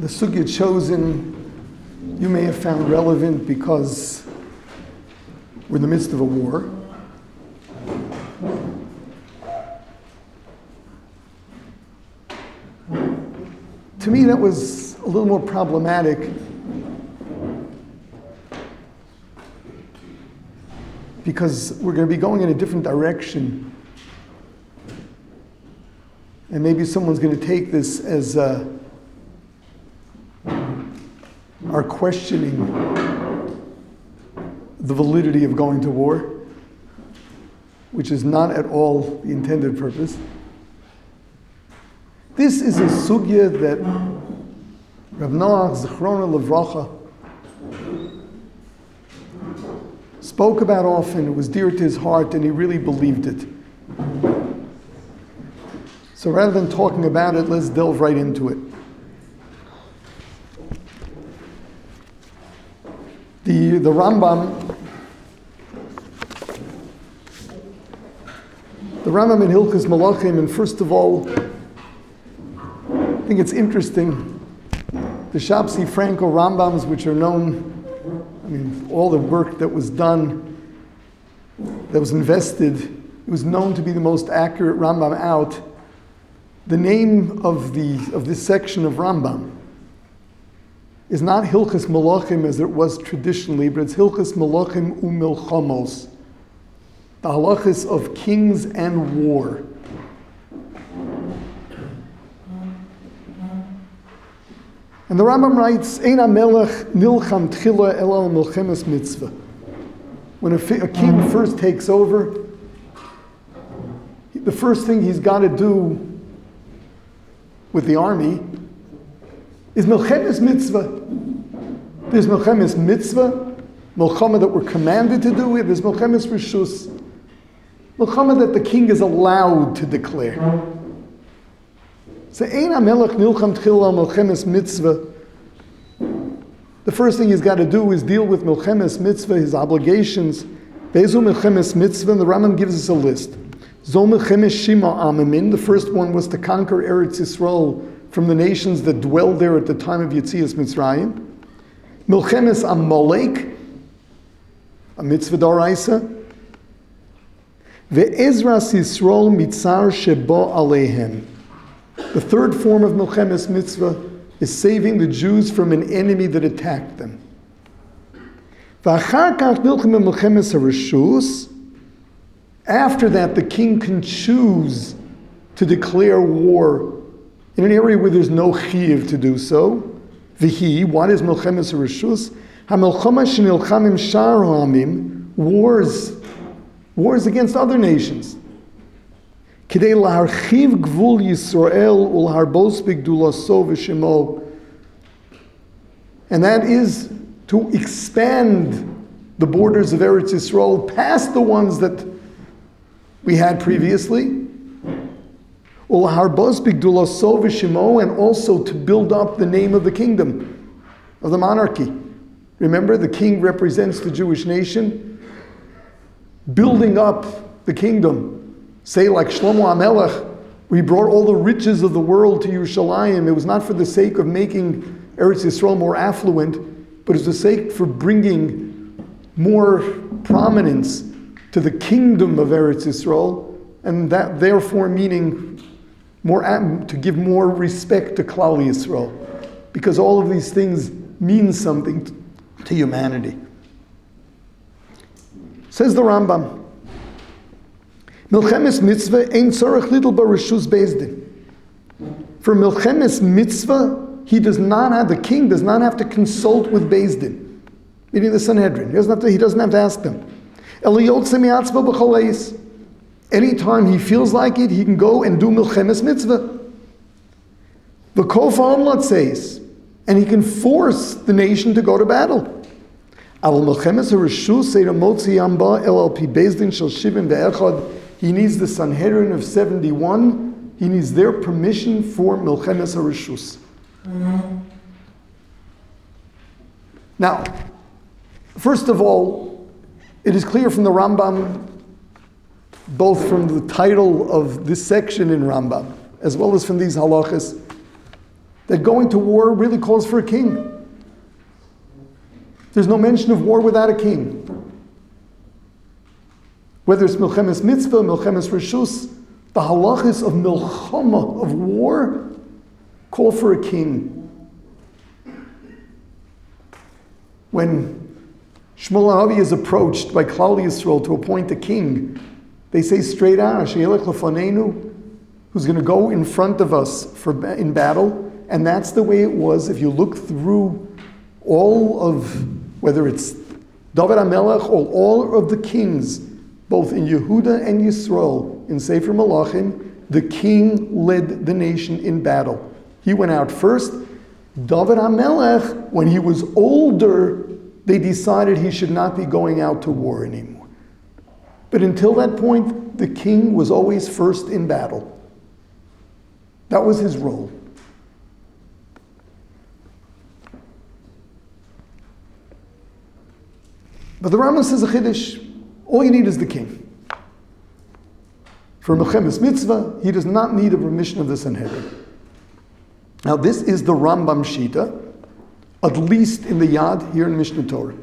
The sugya chosen, you may have found relevant because we're in the midst of a war. To me, that was a little more problematic because we're going to be going in a different direction. And maybe someone's going to take this as our questioning the validity of going to war, which is not at all the intended purpose. This is a sugya that Rav Noach Zichrona Levracha spoke about often. It was dear to his heart, and he really believed it. So rather than talking about it, let's delve right into it. The Rambam in Hilchos Malachim, and first of all, I think it's interesting, the Shabsi Franco Rambams, which are known, all the work that was done, that was invested, it was known to be the most accurate Rambam out. The name of this section of Rambam is not Hilchos Malachim as it was traditionally, but it's Hilchos Malachim u'Milchemos, the halachas of kings and war. And the Rambam writes, Ein HaMelech nilcham tchila elal Milchemes Mitzvah. When a king first takes over, the first thing he's got to do with the army is Milchemes Mitzvah. There's Milchemes Mitzvah, Milchama that we're commanded to do it. There's Milchemes Rishus, Milchama that the king is allowed to declare. So Ein HaMelech nilcham tchila Milchemes Mitzvah. The first thing he's got to do is deal with Milchemes Mitzvah, his obligations. Bezu Milchemes Mitzvah, and the Rambam gives us a list. Zo Milchemes Shima Amamin, the first one was to conquer Eretz Yisrael from the nations that dwelled there at the time of Yetzias Mitzrayim. Milchemes Amalek, a mitzvah d'oraisa. Ve'ezras Yisrael mitzar shebo aleihem. The third form of Milchemes Mitzvah is saving the Jews from an enemy that attacked them. V'achar kach Milchemes harishus. After that, the king can choose to declare war in an area where there's no chiyuv to do so. V'hi, what is Milchemes harishus? Ha-milchama shenilchamim shar ha'amim, wars against other nations. Kidei laharchiv gvul Yisrael ulharbos b'gdulaso v'shemo. And that is to expand the borders of Eretz Yisrael past the ones that we had previously. Ulharbos b'gdulaso v'shemo, and also to build up the name of the kingdom, of the monarchy. Remember, the king represents the Jewish nation. Building up the kingdom. Say like Shlomo HaMelech, we brought all the riches of the world to Yerushalayim. It was not for the sake of making Eretz Yisrael more affluent, but it's the sake for bringing more prominence to the kingdom of Eretz Yisrael, and that therefore meaning more to give more respect to Klal Yisrael, because all of these things mean something to humanity. Says the Rambam, Milchemes Mitzvah ein tzorech little barishus bezdin. For Milchemes Mitzvah, the king does not have to consult with Bezdin, meaning the Sanhedrin. He doesn't have to ask them. Anytime he feels like it, he can go and do Milchemes Mitzvah. The Kofa Omlat says, and he can force the nation to go to battle. He needs the Sanhedrin of 71. He needs their permission for Milchemes HaRishus. Now, first of all, it is clear from the Rambam, both from the title of this section in Rambam, as well as from these halachas, that going to war really calls for a king. There's no mention of war without a king. Whether it's Milchemes Mitzvah, Milchemes Rishus, the Holochos of Milchama, of war, call for a king. When Shmuel Hanavi is approached by Klal Yisrael to appoint a king, they say straight out, She'elech lefanenu, who's going to go in front of us in battle. And that's the way it was. If you look through all of, whether it's David HaMelech or all of the kings, both in Yehuda and Yisrael, in Sefer Malachim, the king led the nation in battle. He went out first. David HaMelech, when he was older, they decided he should not be going out to war anymore. But until that point, the king was always first in battle. That was his role. But the Rambam says a chiddush, all you need is the king. For Milchemes Mitzvah, he does not need a permission of the Sanhedrin. Now this is the Rambam Shita, at least in the Yad here in Mishnah Torah.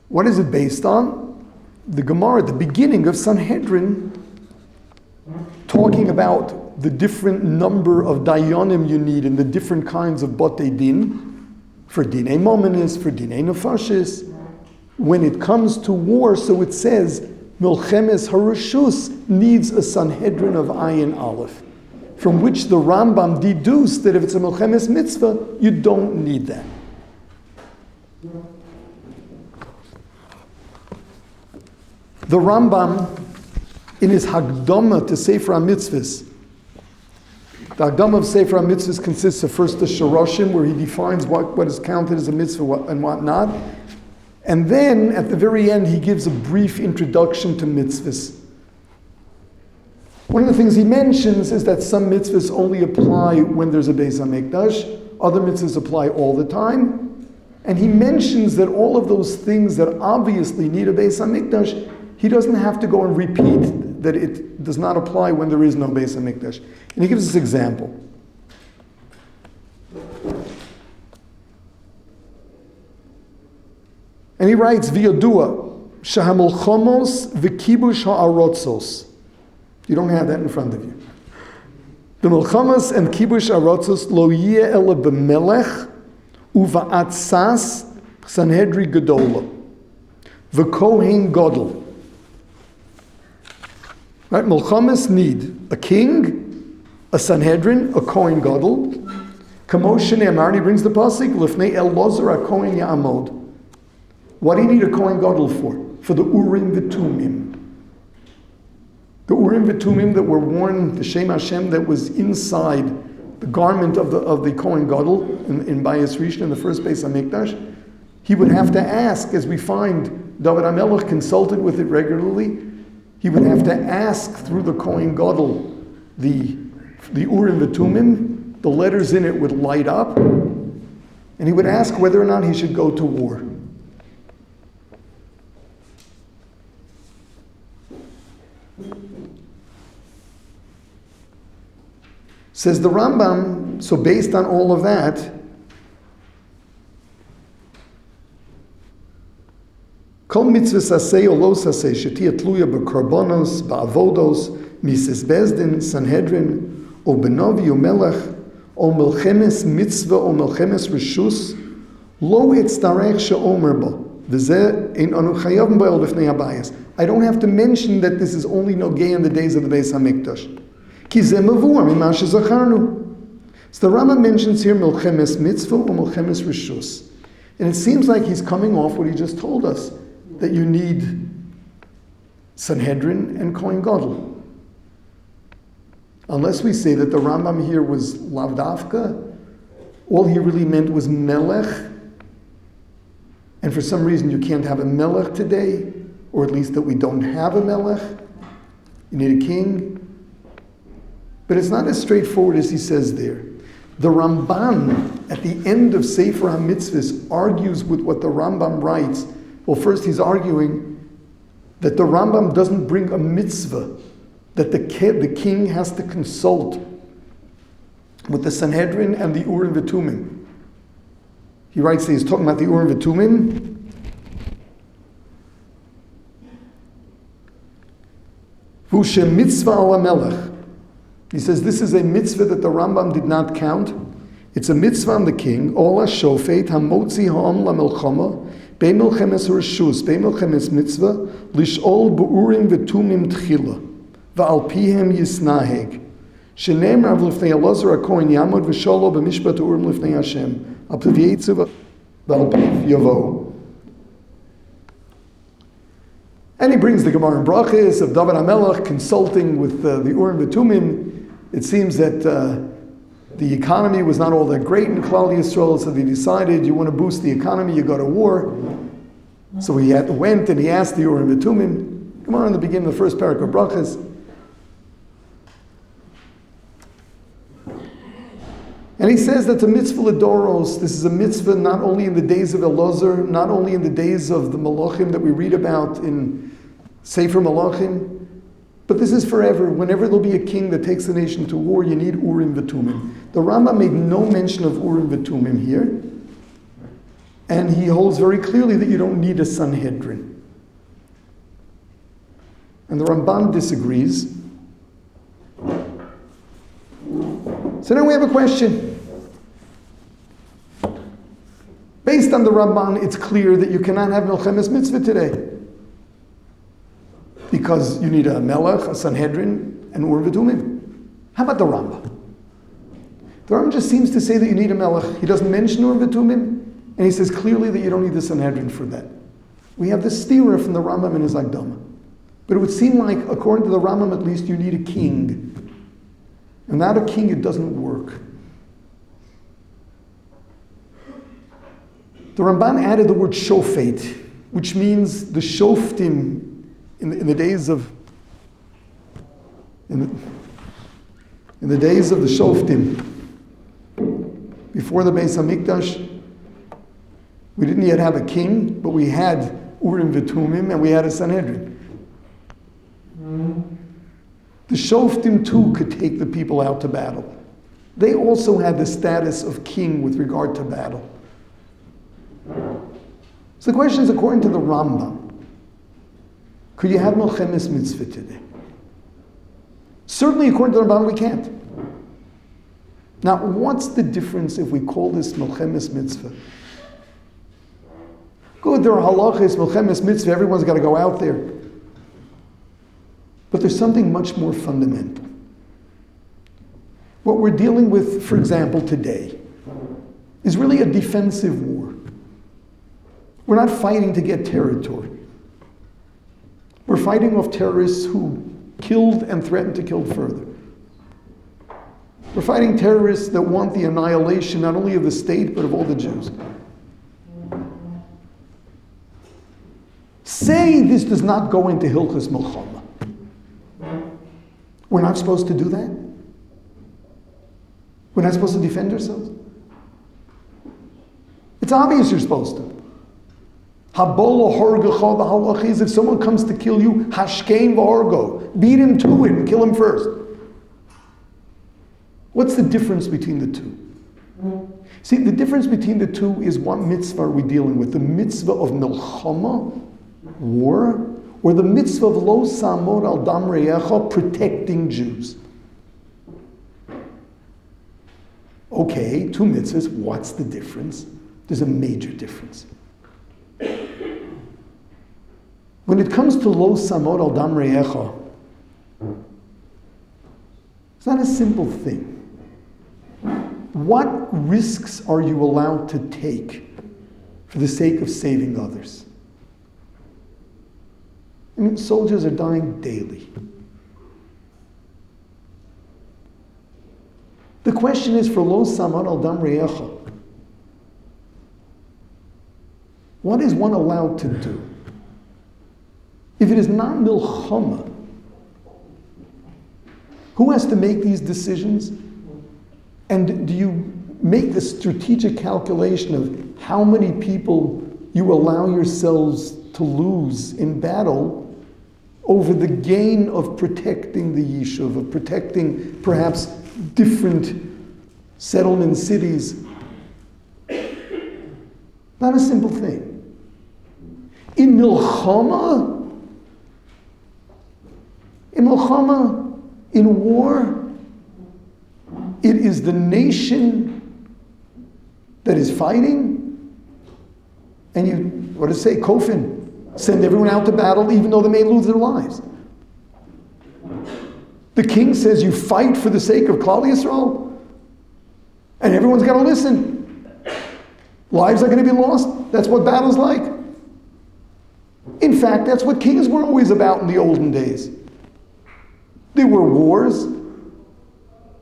What is it based on? The Gemara at the beginning of Sanhedrin, talking about the different number of dayanim you need in the different kinds of batei din, for dinei momenis, for dinei nefashis. When it comes to war, so it says, Milchemes Harishus needs a Sanhedrin of Ayin Aleph, from which the Rambam deduced that if it's a Milchemes Mitzvah, you don't need that. The Rambam, in his Hagdama to Sefer HaMitzvahs, the Hagdama of Sefer HaMitzvahs consists of first the Shoroshim, where he defines what is counted as a mitzvah and what not. And then, at the very end, he gives a brief introduction to mitzvahs. One of the things he mentions is that some mitzvahs only apply when there's a Beis HaMikdash, other mitzvahs apply all the time. And he mentions that all of those things that obviously need a Beis HaMikdash, he doesn't have to go and repeat that it does not apply when there is no Beis HaMikdash. And he gives us an example. And he writes, V'yodua, Shahamilchomos v'kibush ha'arotzos. You don't have that in front of you. The Milchemes and kibush ha'arotzos lo yeh ela b'melech uva'atzas Sanhedri Gedola v'kohen Godel. Right, Milchemes need a king, a Sanhedrin, a Kohen Gadol. Kamosh Ne'amar, he brings the pasuk, Lifnei El Lozer HaKohen Ya'amod. What do you need a Kohen Gadol for? For the Urim V'Tumim. The Urim V'Tumim that were worn, the Shem Hashem that was inside the garment of the Kohen Gadol in Bayis Rishon, in the first Beis HaMikdash. He would have to ask, as we find David HaMelech consulted with it regularly, he would have to ask through the Kohen Gadol, the Urim V'Tumim, the letters in it would light up, and he would ask whether or not he should go to war. Says the Rambam, so based on all of that, Kol mitzvahs aseh o lo aseh shetia tluya b'korbanos, ba'avodos, mises bezdin, Sanhedrin, o benovi o melech, o milchemes mitzvah o milchemes rishus, lo etztarech she'omer bo, v'zeh ein anu chayavim bo el b'fnei habayis. I don't have to mention that this is only nogay in the days of the Beis HaMikdash. Ki zeh mavur mima shezacharnu. So the Rambam mentions here milchemes mitzvah or milchemes rishus. And it seems like he's coming off what he just told us, that you need Sanhedrin and Kohen Gadol. Unless we say that the Rambam here was lavdavka, all he really meant was melech, and for some reason you can't have a melech today, or at least that we don't have a melech. You need a king. But it's not as straightforward as he says there. The Ramban, at the end of Sefer HaMitzvahs, argues with what the Rambam writes. Well, first he's arguing that the Rambam doesn't bring a mitzvah, that the king has to consult with the Sanhedrin and the Urim V'Tumim. He writes that he's talking about the Urim V'Tumim. V'ushem mitzvah ala melech. He says this is a mitzvah that the Rambam did not count. It's a mitzvah on the king. Ola shofet hamotzi ha'am la melchama bei milchemes reshus bei milchemes mitzvah lish'ol b'urim v'tumim tchila v'al pihem yisnaheg shenemar v'lifnei Elazar HaKohen yamod v'sholo b'mishpat urim lifnei Hashem al piv yetzu v'al piv yavo. And he brings the Gemara in Brachis of David HaMelech consulting with the Urim V'Tumim. It seems that the economy was not all that great in Klal Yisrael, so they decided, you want to boost the economy, you go to war. So he went and he asked the Urim V'Tumim. Gemara in the beginning of the first parak of Brachis. And he says that the mitzvah L'Doros, this is a mitzvah not only in the days of Elazar, not only in the days of the Malachim that we read about in Sefer Malachim, but this is forever. Whenever there'll be a king that takes the nation to war, you need Urim V'Tumim. The Rambam made no mention of Urim V'Tumim here, and he holds very clearly that you don't need a Sanhedrin. And the Ramban disagrees. So now we have a question. Based on the Ramban, it's clear that you cannot have Milchemes Mitzvah today. Because you need a Melech, a Sanhedrin, and Urim V'Tumim. How about the Rambam? The Rambam just seems to say that you need a Melech. He doesn't mention Urim V'Tumim, and he says clearly that you don't need the Sanhedrin for that. We have this stira from the Rambam in his Akdama. But it would seem like, according to the Rambam at least, you need a king. And without a king, it doesn't work. The Ramban added the word shofet, which means the shoftim in the days of the shoftim before the Beis Hamikdash. We didn't yet have a king, but we had Urim V'Tumim and we had a Sanhedrin. The shoftim too could take the people out to battle. They also had the status of king with regard to battle. So the question is, according to the Rambam, could you have Milchemes Mitzvah today? Certainly, according to the Rambam, we can't. Now, what's the difference if we call this Milchemes Mitzvah? Good, there are Holochos, Milchemes Mitzvah, everyone's got to go out there. But there's something much more fundamental. What we're dealing with, for example, today, is really a defensive war. We're not fighting to get territory. We're fighting off terrorists who killed and threatened to kill further. We're fighting terrorists that want the annihilation not only of the state, but of all the Jews. Say this does not go into Hilchos Milchama. We're not supposed to do that? We're not supposed to defend ourselves? It's obvious you're supposed to. Habola horgecha, the halach is if someone comes to kill you, hashkein v'orgo, beat him to it and kill him first. What's the difference between the two? See, the difference between the two is what mitzvah are we dealing with? The mitzvah of milchama, war, or the mitzvah of lo samod al dam reyecha, protecting Jews? Okay, two mitzvahs, what's the difference? There's a major difference. When it comes to lo samod al dam reyecha, it's not a simple thing. What risks are you allowed to take for the sake of saving others? I mean, soldiers are dying daily. The question is for lo samad al dam reyecha, what is one allowed to do? If it is not milchama, who has to make these decisions? And do you make the strategic calculation of how many people you allow yourselves to lose in battle over the gain of protecting the Yeshiva, of protecting perhaps different settlement cities. Not a simple thing. In Milchama, in war, it is the nation that is fighting, and you, what does it say, Kofin, send everyone out to battle even though they may lose their lives. The king says you fight for the sake of Klal Yisrael, and everyone's got to listen. Lives are going to be lost. That's what battle's like. In fact, that's what kings were always about in the olden days. There were wars.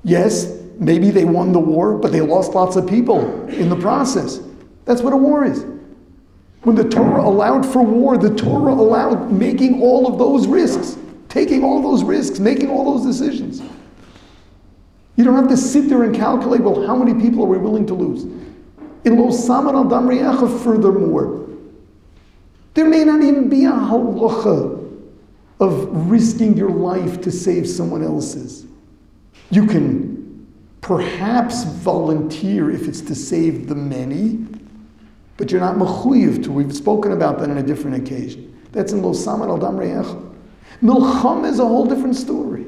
Yes, maybe they won the war, but they lost lots of people in the process. That's what a war is. When the Torah allowed for war, the Torah allowed making all of those risks, taking all those risks, making all those decisions. You don't have to sit there and calculate, well, how many people are we willing to lose? In Lo Saman Al Dam Re'echa, furthermore, there may not even be a halacha of risking your life to save someone else's. You can perhaps volunteer if it's to save the many, but you're not mechuyev to. We've spoken about that on a different occasion. That's in Lo Saman Al Dam Re'echa. Milchemes is a whole different story.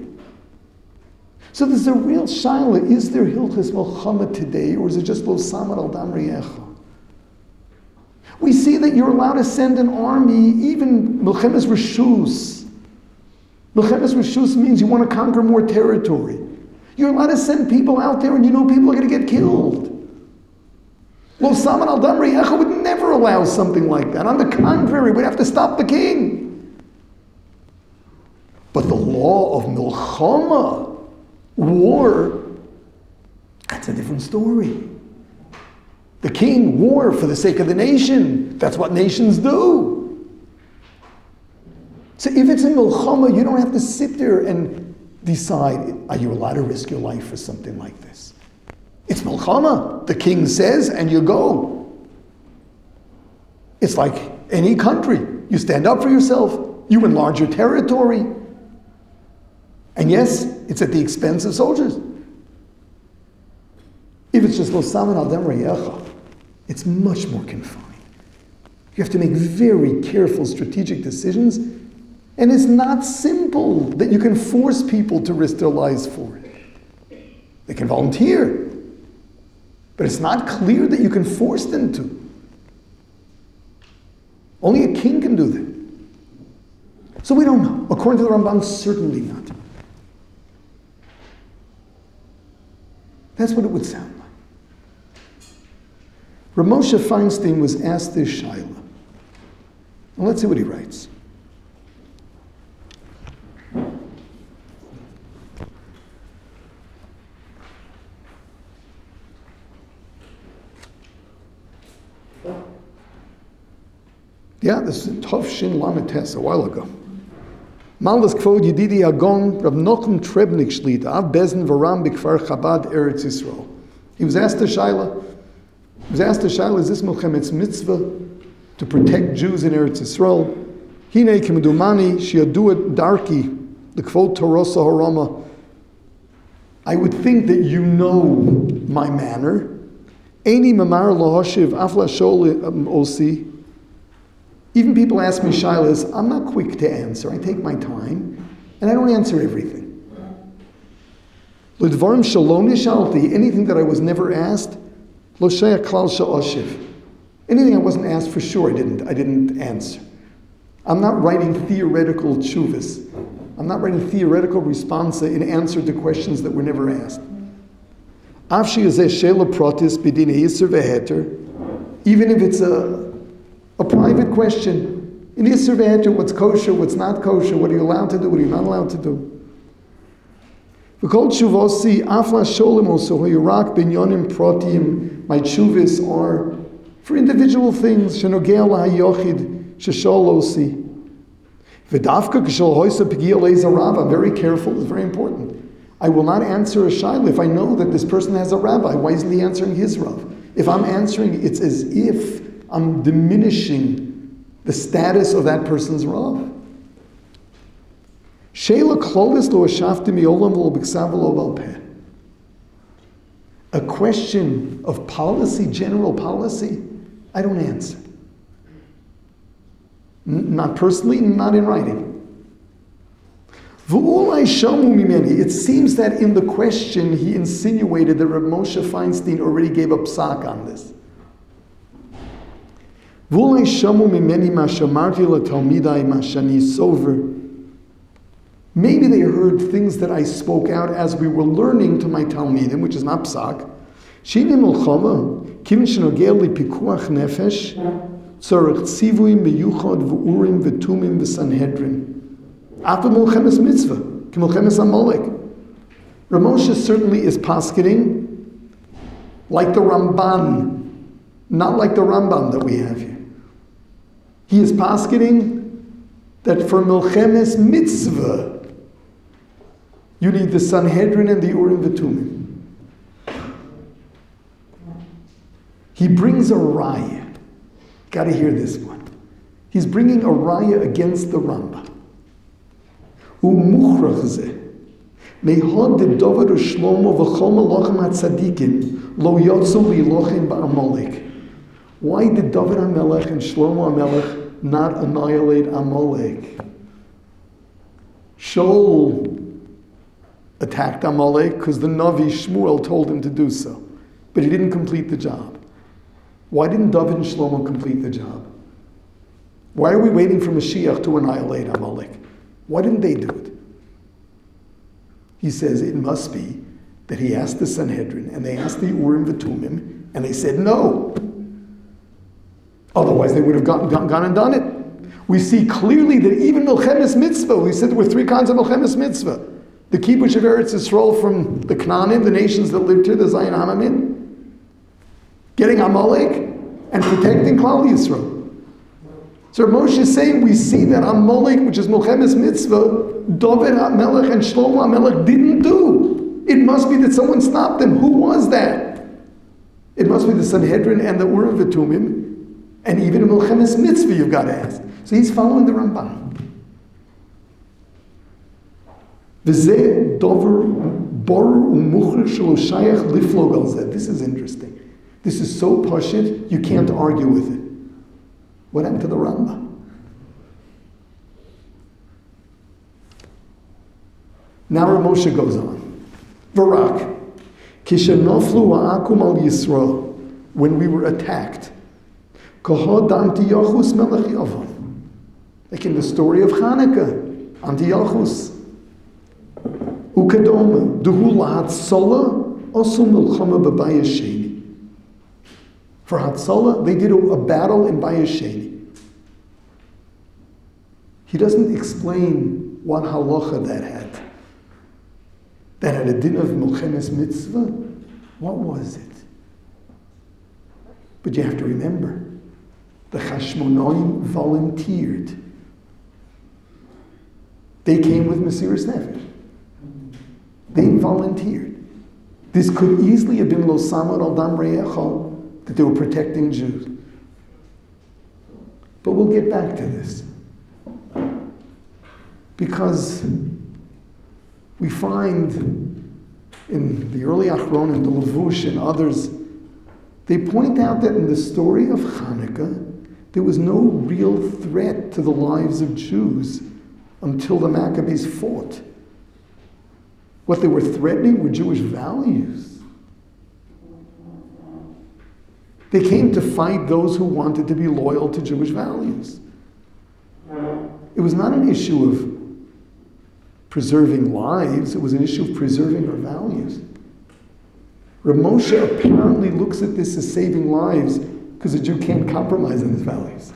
So there's a real shaila, is there Hilchos Milchemes today, or is it just Lo Saman Al Dam Re'echa? We see that you're allowed to send an army, even Milchemes Rishus. Milchemes Rishus means you want to conquer more territory. You're allowed to send people out there and you know people are going to get killed. Lo Saman Al Dam Re'echa would never allow something like that. On the contrary, we'd have to stop the king. But the law of Milchama, war, that's a different story. The king, war for the sake of the nation. That's what nations do. So if it's in Milchama, you don't have to sit there and decide, are you allowed to risk your life for something like this? It's Milchama. The king says, and you go. It's like any country. You stand up for yourself. You enlarge your territory. And yes, it's at the expense of soldiers. If it's just Lo Saman Al Dam Re'echa, it's much more confined. You have to make very careful strategic decisions, and it's not simple that you can force people to risk their lives for it. They can volunteer, but it's not clear that you can force them to. Only a king can do that. So we don't know. According to the Rambam, certainly not. That's what it would sound like. Rav Moshe Feinstein was asked this shaila. Well, let's see what he writes. Yeah, this is Tov Shin Lamed Tes a while ago. Maldas Kvod Yedidi Agon Rav Nochem Trebnik Shlita Av Bezen Varam B'Kfar Chabad Eretz Yisrael. He was asked a shaila. Is this Milchemes Mitzvah to protect Jews in Eretz Yisrael? Hine Kimedumani Shiadu Darki L'Kvod Torosa Harama. I would think that you know my manner. Eini Mamar Lohoshiv Afla Shol Osi. Even people ask me shailas, I'm not quick to answer. I take my time, and I don't answer everything. L'dvarim shalom nishalti, anything that I was never asked, lo she'ach klal sha'oshiv. Anything I wasn't asked for sure, I didn't answer. I'm not writing theoretical tshuvas. I'm not writing theoretical responsa in answer to questions that were never asked. Afshi yazeh she'la protis b'dinei yisur ve'heter, even if it's a private question. In Yisur ve'heter, what's kosher, what's not kosher, what are you allowed to do, what are you not allowed to do. V'kol tshuvosi afla sholem also hoyirak binyonim protim. My tshuvas are for individual things. Shenogea lahayochid shesholosi. V'dafka k'shol hoysa p'gia le'zarav. I'm very careful. It's very important. I will not answer a shaila if I know that this person has a rabbi. Why isn't he answering his rav? If I'm answering, it's as if I'm diminishing the status of that person's rav. Sheila klolis lo ashafti miolam lo b'ksav lo balpeh. a question of policy, general policy, I don't answer. Not personally, not in writing. It seems that in the question he insinuated that Reb Moshe Feinstein already gave a psak on this. Maybe they heard things that I spoke out as we were learning to my Talmidim, which is not psak. Shini Milchama, Kivin Shenogel li Pikuach Nefesh, Tzorech Tzivuim Beyuchad V'urim V'tumim V'Sanhedrin. After Milchemes Mitzvah, Milchemes Amalek. Reb Moshe certainly is paskening like the Ramban, not like the Rambam that we have here. He is paskening that for Milchemes Mitzvah, you need the Sanhedrin and the Urim V'tumim. He brings a raya. Got to hear this one. He's bringing a raya against the Rambam. Umuchrach zeh. Mehod de David u'Shlomo v'chol malachim hatzadikim lo yotzu li'lochem ba'Amalek. Why did David HaMelech and Shlomo HaMelech not annihilate Amalek? Shaul attacked Amalek because the Navi Shmuel told him to do so, but he didn't complete the job. Why didn't David and Shlomo complete the job? Why are we waiting for Mashiach to annihilate Amalek? Why didn't they do it? He says it must be that he asked the Sanhedrin and they asked the Urim V'tumim and they said no. Otherwise they would have gone and done it. We see clearly that even Milchemes Mitzvah, we said there were three kinds of Milchemes Mitzvah. The Kibush of Eretz Yisrael from the Knaanim, the nations that lived here, the Zayin Hamamim, getting Amalek and protecting Klal Yisrael. So Moshe is saying we see that Amalek, which is Milchemes Mitzvah, David HaMelech and Shlomo HaMelech didn't do. It must be that someone stopped them. Who was that? It must be the Sanhedrin and the Urim V'tumim, and even a Milchemes Mitzvah you've got to ask. So he's following the Ramban. This is interesting. This is so pashut, you can't argue with it. What happened to the Rambam? Now Rav Moshe goes on. Varak, kishenoflu ha'akum al Yisrael, when we were attacked, kahod Antiochus melech Yavan, like in the story of Hanukkah, Antiochus, ukadoma duhu lahatzola osu milchama b'bayis sheni. For Hatzalah, they did a battle in Bayis Sheni. He doesn't explain what halacha that had. That had a din of Milchemes Mitzvah? What was it? But you have to remember, the Chashmonaim volunteered. They came with Mesiras Nefesh. They volunteered. This could easily have been Lo Samar al Dam Re'echal, that they were protecting Jews. But we'll get back to this. Because we find in the early Achronim, the Levush and others, they point out that in the story of Hanukkah, there was no real threat to the lives of Jews until the Maccabees fought. What they were threatening were Jewish values. They came to fight those who wanted to be loyal to Jewish values. It was not an issue of preserving lives, it was an issue of preserving our values. Rav Moshe apparently looks at this as saving lives because a Jew can't compromise on his values.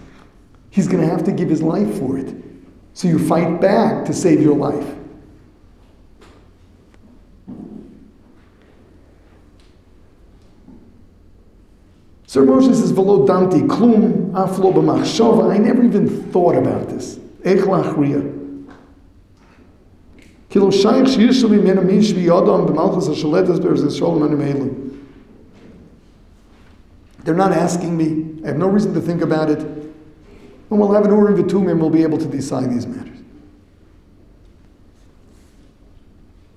He's going to have to give his life for it. So you fight back to save your life. So Moshe says, "V'lo damti klum, aflo b'machshava." I never even thought about this. Eich lachriya. Kilo shayich shirish mimena mish v'yadam b'malchus hashaletas be'eretz Yisrael manimelu. They're not asking me. I have no reason to think about it. When we'll have an Urim V'tumim, we'll be able to decide these matters.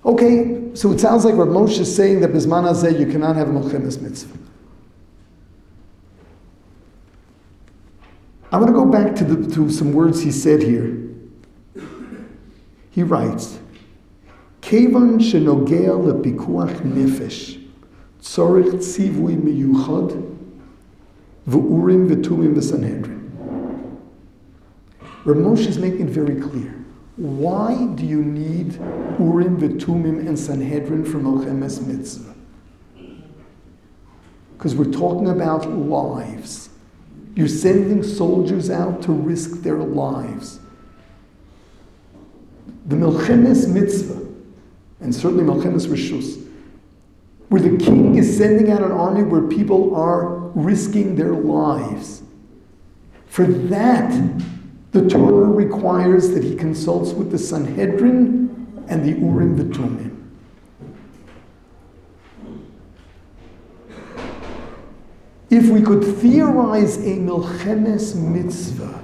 Okay, so it sounds like Rav Moshe is saying that Bisman Hazeh you cannot have a Milchemes mitzvah. I want to go back to some words he said here. He writes, Kevan shenogea lepikuach nefesh, tzorich tzivui miyuchad, v'urim v'tumim v'sanhedrin. Rav Moshe is making it very clear. Why do you need Urim v'tumim and Sanhedrin for Milchemes mitzvah? Because we're talking about lives. You're sending soldiers out to risk their lives. The Milchemes mitzvah, and certainly Milchemes Rishus, where the king is sending out an army where people are risking their lives. For that, the Torah requires that he consults with the Sanhedrin and the Urim v'tumim. If we could theorize a Milchemes mitzvah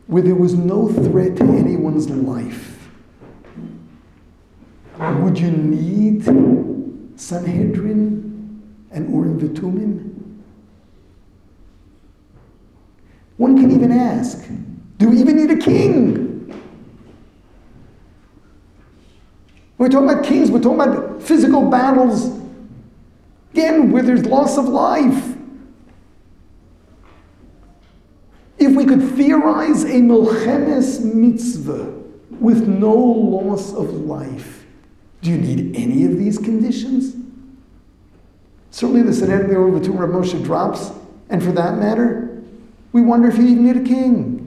where there was no threat to anyone's life, would you need Sanhedrin and Urim v'tumim? One can even ask, do we even need a king? We're talking about kings, we're talking about physical battles, again, where there's loss of life. If we could theorize a Milchemes mitzvah with no loss of life, do you need any of these conditions? Certainly the Sanhedrin over to Rav Moshe drops, and for that matter, we wonder if you even need a king.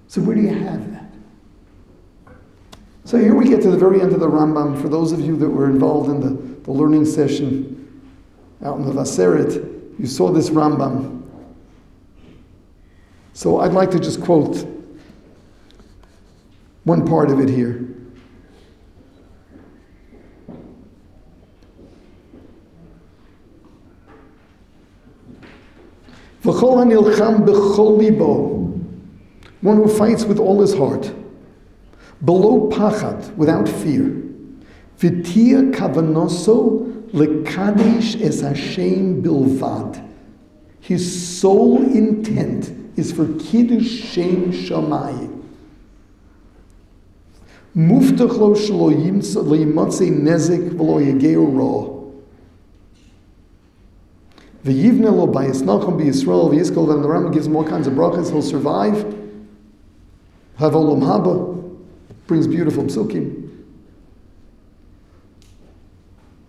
So where do you have that? So here we get to the very end of the Rambam. For those of you that were involved in the learning session out in the Vaseret, you saw this Rambam. So I'd like to just quote one part of it here. V'chol hanilcham b'chol libo, one who fights with all his heart, below pachad, without fear, v'tia kavanoso lekadesh es Hashem bilvad, his sole intent is for kiddush shem shamayim. Muftach lo shelo yimatzei nezek v'lo yegeu ra. V'yivne lo b'yisnacham b'Yisrael v'yiskol, and the Rambam gives him all kinds of brachas. He'll survive. Have olam haba, brings beautiful psukim.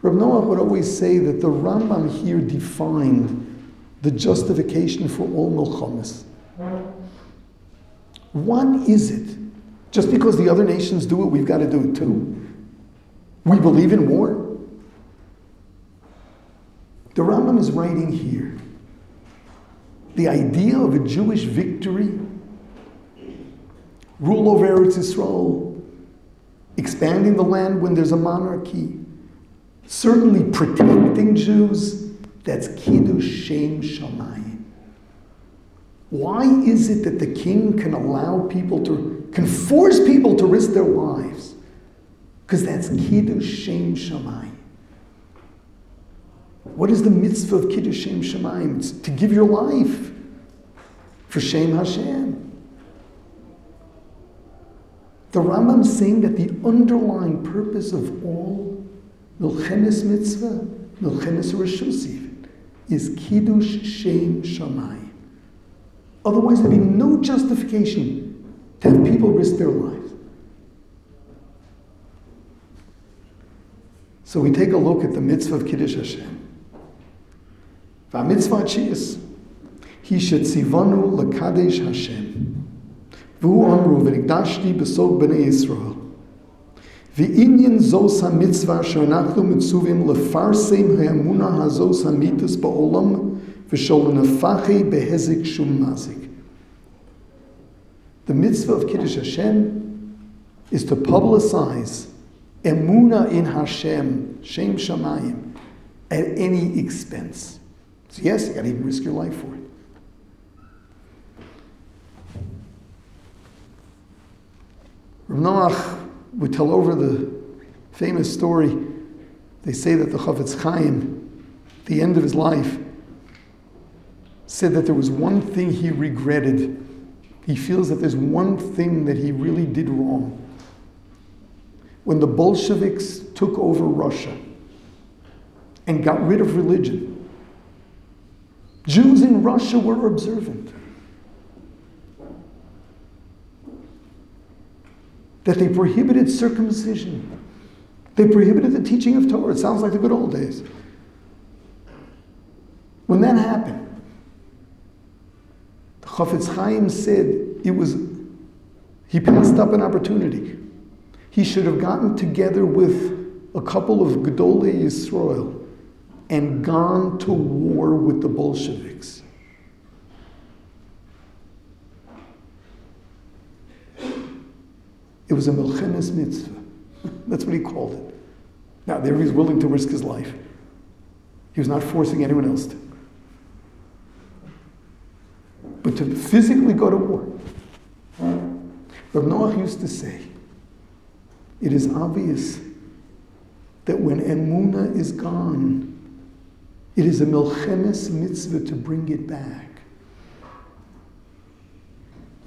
Rav Noach would always say that the Rambam here defined the justification for all milchemes. What is it? Just because the other nations do it, we've got to do it too. We believe in war. The Rambam is writing here, the idea of a Jewish victory, rule over Eretz Yisrael, expanding the land when there's a monarchy, certainly protecting Jews, that's Kiddush Shem Shamayim. Why is it that the king can force people to risk their lives? Because that's Kiddush Shem Shamayim. What is the mitzvah of Kiddush Shem Shamayim? It's to give your life for Shem Hashem. The Rambam is saying that the underlying purpose of all Milchemes mitzvah, Milchemes Rishus even, is Kiddush Shem Shamayim. Otherwise there'd be no justification to have people risk their lives. So we take a look at the mitzvah of Kiddush Hashem. V'amitzvah chiyas, he shetzivanu lekadesh Hashem, v'hu amru v'nikdashti b'sog b'nei Yisrael, v'inyin zos ha-mitzvah she'anachnu mitzuvim lefarsem ha'emunah hazos hamitas ba'olam v'shol nefache behezik shum mazik. The mitzvah of Kiddush Hashem is to publicize emunah in Hashem, Shem Shamayim, at any expense. So yes, you got to even risk your life for it. Rav Noach would tell over the famous story. They say that the Chofetz Chaim, at the end of his life, said that there was one thing he regretted. He feels that there's one thing that he really did wrong. When the Bolsheviks took over Russia and got rid of religion, Jews in Russia were observant. That they prohibited circumcision. They prohibited the teaching of Torah. It sounds like the good old days. When that happened, the Chofetz Chaim said he passed up an opportunity. He should have gotten together with a couple of Gedolei Yisrael and gone to war with the Bolsheviks. It was a Milchemes Mitzvah. That's what he called it. Now, there he was willing to risk his life. He was not forcing anyone else to. But to physically go to war. Rav Noach used to say, it is obvious that when Emunah is gone, it is a Milchemes Mitzvah to bring it back.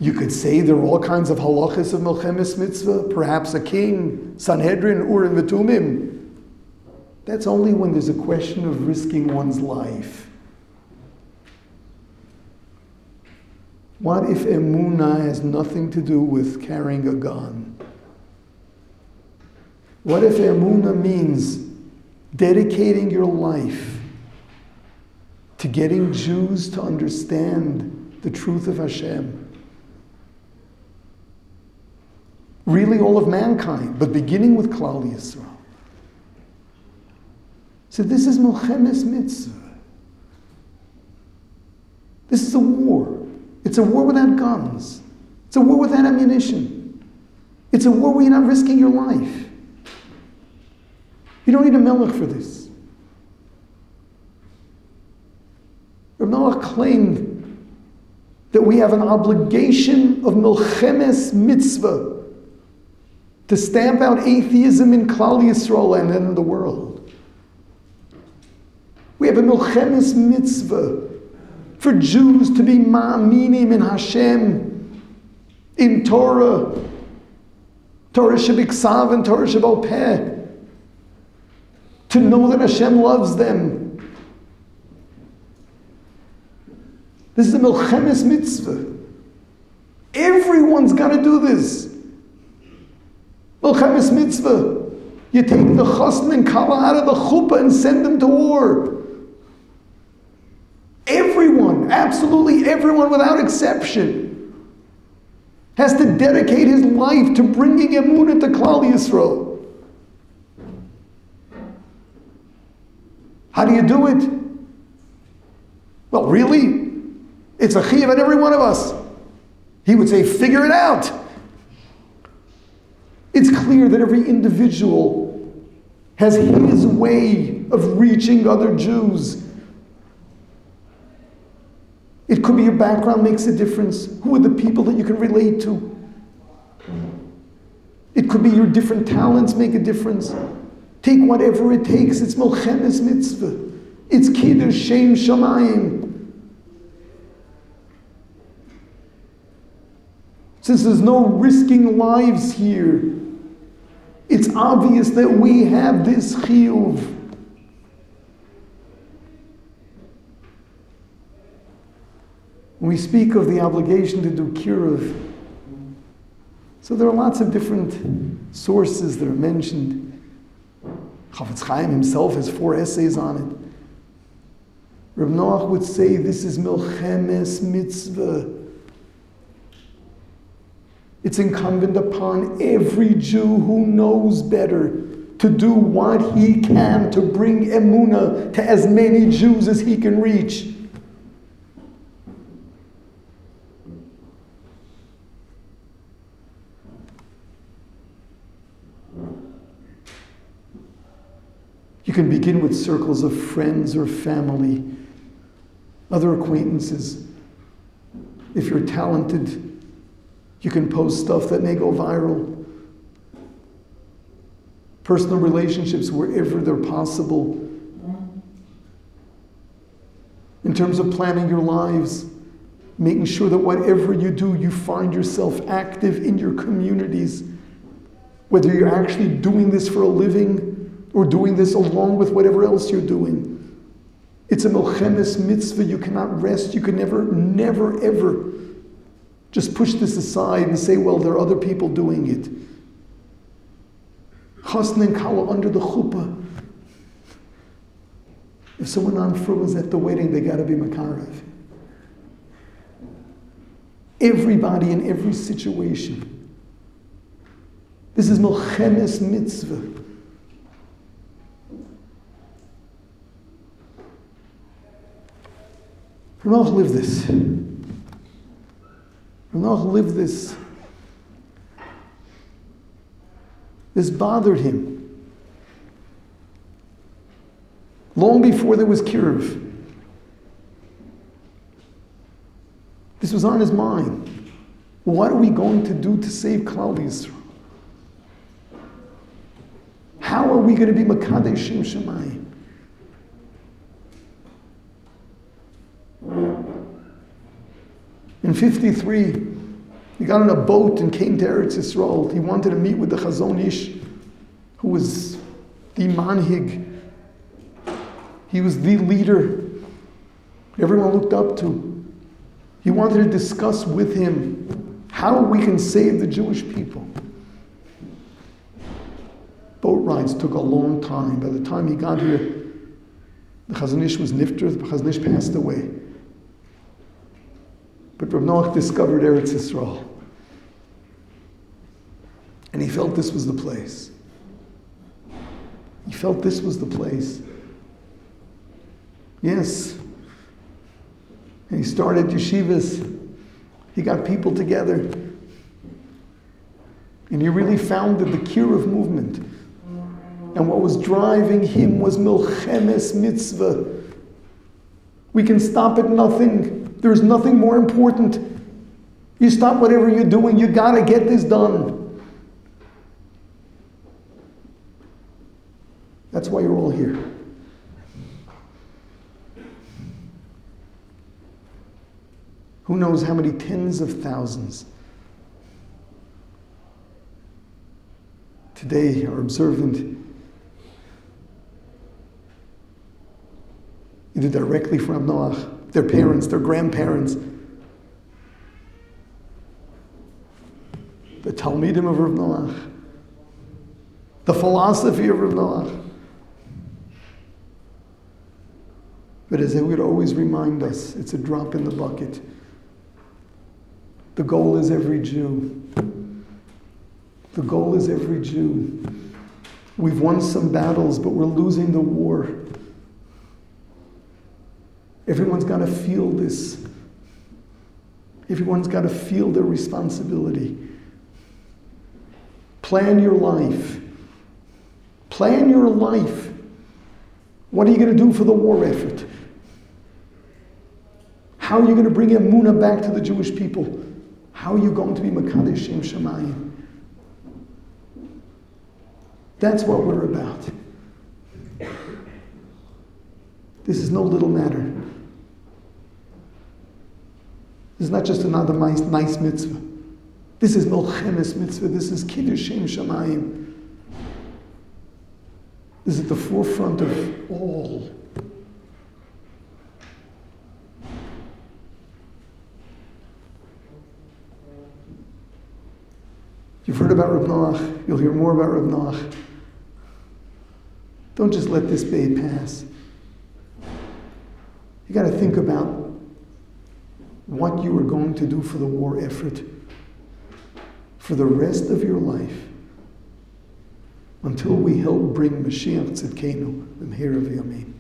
You could say there are all kinds of Holochos of Milchemes Mitzvah, perhaps a king, Sanhedrin, Urim V'Tumim. That's only when there's a question of risking one's life. What if Emunah has nothing to do with carrying a gun? What if Emunah means dedicating your life to getting Jews to understand the truth of Hashem? Really all of mankind, but beginning with Klal Yisrael. So this is Milchemes Mitzvah. This is a war. It's a war without guns. It's a war without ammunition. It's a war where you're not risking your life. You don't need a melech for this. Rav Noach claimed that we have an obligation of Milchemes Mitzvah to stamp out atheism in Klal Yisrael and in the world. We have a Milchemes Mitzvah for Jews to be ma'aminim in Hashem, in Torah, Torah shebiksav and Torah shebal peh, to know that Hashem loves them. This is a Milchemes Mitzvah. Everyone's got to do this. Milchemes Mitzvah. You take the chassan and kala out of the chuppah and send them to war. Everyone, absolutely everyone without exception, has to dedicate his life to bringing emunah to Klal Yisrael. How do you do it? Well, really, it's a chiyuv on every one of us. He would say, figure it out. It's clear that every individual has his way of reaching other Jews. It could be your background makes a difference. Who are the people that you can relate to? It could be your different talents make a difference. Take whatever it takes. It's Milchemes Mitzvah. It's Kiddush Shem Shamayim. Since there's no risking lives here, it's obvious that we have this chiyuv. When we speak of the obligation to do Kiruv, so there are lots of different sources that are mentioned. Chofetz Chaim himself has 4 essays on it. Rav Noach would say this is Milchemes Mitzvah. It's incumbent upon every Jew who knows better to do what he can to bring emunah to as many Jews as he can reach. You can begin with circles of friends or family, other acquaintances. If you're talented, you can post stuff that may go viral. personal relationships wherever they're possible. In terms of planning your lives, making sure that whatever you do, you find yourself active in your communities. Whether you're actually doing this for a living or doing this along with whatever else you're doing. It's a Milchemes mitzvah. You cannot rest. You can never, ever just push this aside and say, well, there are other people doing it. Chasna and Kala under the chuppah. If someone non-frum is at the wedding, they got to be makarev. Everybody in every situation. This is Milchemes mitzvah. Ranoch lived this. Ranoch lived this. This bothered him. Long before there was Kiruv. This was on his mind. What are we going to do to save Klal Yisrael? How are we going to be Makadesh Shem Shemayim? In 1953, he got on a boat and came to Eretz Yisrael. He wanted to meet with the Chazon Ish, who was the manhig. He was the leader everyone looked up to. He wanted to discuss with him how we can save the Jewish people. Boat rides took a long time. By the time he got here, the Chazon Ish was nifter, the Chazon Ish passed away. But Rav Noach discovered Eretz Yisrael. And he felt this was the place. He felt this was the place. Yes. And he started yeshivas. He got people together. And he really founded the Kiruv movement. And what was driving him was Milchemes mitzvah. We can stop at nothing. There's nothing more important. You stop whatever you're doing, you gotta get this done. That's why you're all here. Who knows how many tens of thousands today are observant either directly from Noach, their parents, their grandparents, the Talmidim of Rav Noach, the philosophy of Rav Noach. But as they would always remind us, it's a drop in the bucket. The goal is every Jew. The goal is every Jew. We've won some battles, but we're losing the war. Everyone's got to feel this. Everyone's got to feel their responsibility. Plan your life. Plan your life. What are you going to do for the war effort? How are you going to bring Emunah back to the Jewish people? How are you going to be Makadesh Shem Shemayim? That's what we're about. This is no little matter. This is not just another nice mitzvah. This is Milchemes mitzvah. This is Kiddush Shem Shemayim. This is at the forefront of all. You've heard about Rav Noach. You'll hear more about Rav Noach. Don't just let this day pass. You got to think about what you are going to do for the war effort for the rest of your life until we help bring Mashiach Tzidkenu, the Meher of Yamin.